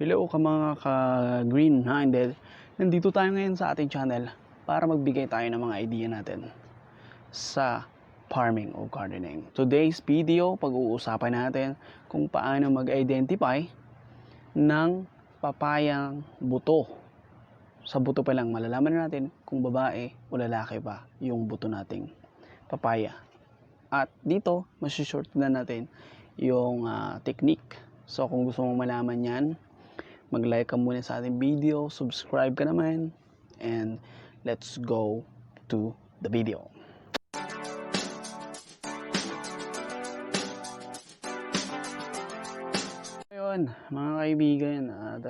Hello ka mga ka-green ha, and then nandito tayo ngayon sa ating channel para magbigay tayo ng mga idea natin sa farming o gardening. Today's video, pag-uusapan natin kung paano mag-identify ng papayang buto. Sa buto pa lang malalaman natin kung babae o lalaki pa yung buto nating papaya. At dito, masishort na natin yung technique. So kung gusto mong malaman yan, mag-like ka muna sa ating video, subscribe ka naman, and let's go to the video. Ayun, mga kaibigan, at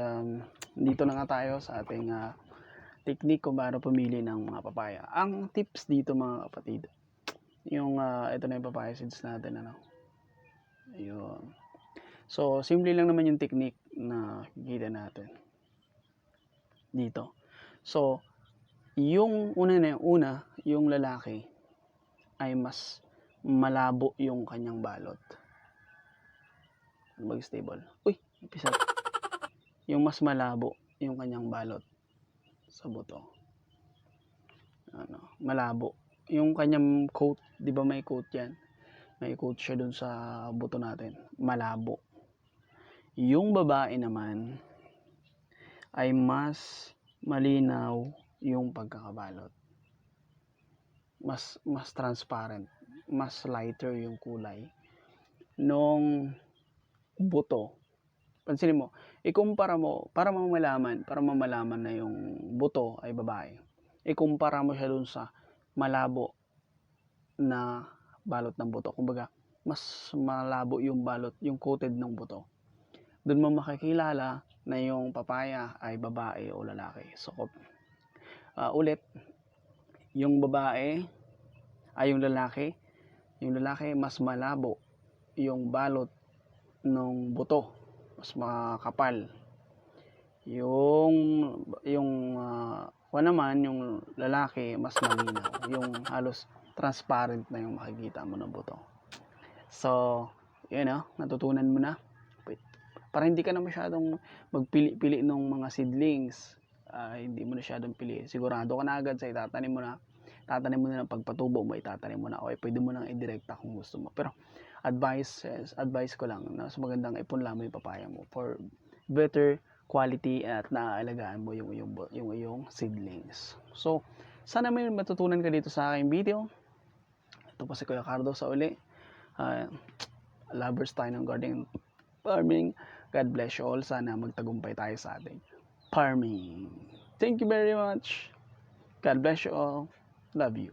dito na nga tayo sa ating technique kung paano pumili ng mga papaya. Ang tips dito mga kapatid, yung ito na yung Papayaseeds natin, ano. Ayun. So, simple lang naman yung technique na kikita natin dito. So, yung yung lalaki ay mas malabo yung kanyang balot. Mag-stable. Uy, episode. Yung mas malabo yung kanyang balot sa buto. Ano, malabo. Yung kanyang coat, 'di ba may coat 'yan? May coat siya dun sa buto natin. Malabo. Yung babae naman ay mas malinaw yung pagkakabalot. Mas transparent, mas lighter yung kulay nung buto. Pansinin mo, ikumpara mo para mamalaman na yung buto ay babae. Ikumpara mo siya dun sa malabo na balot ng buto. Kumbaga, mas malabo yung balot, yung coated ng buto. Doon mo makikilala na yung papaya ay babae o lalaki. So, ulit, yung babae ay yung lalaki mas malabo yung balot ng buto, mas makapal. Yung naman, yung lalaki mas malinaw, yung halos transparent na yung makikita mo ng buto. So, yun natutunan mo na. Para hindi ka na masyadong magpili-pili ng mga seedlings, hindi mo na masyadong pili. Sigurado ka na agad sa itatanim mo na. Tatanim mo na ng pagpatubo mo, itatanim mo na. Okay, pwede mo nang i-direkta kung gusto mo. Pero advice ko lang na mas magandang ipunla mo yung papaya mo for better quality at naaalagaan mo yung iyong seedlings. So, sana may matutunan ka dito sa aking video. Ito po si Kuya Cardo sa uli. Lovers tayo ng gardening, farming. God bless you all. Sana magtagumpay tayo sa ating farming. Thank you very much. God bless you all. Love you.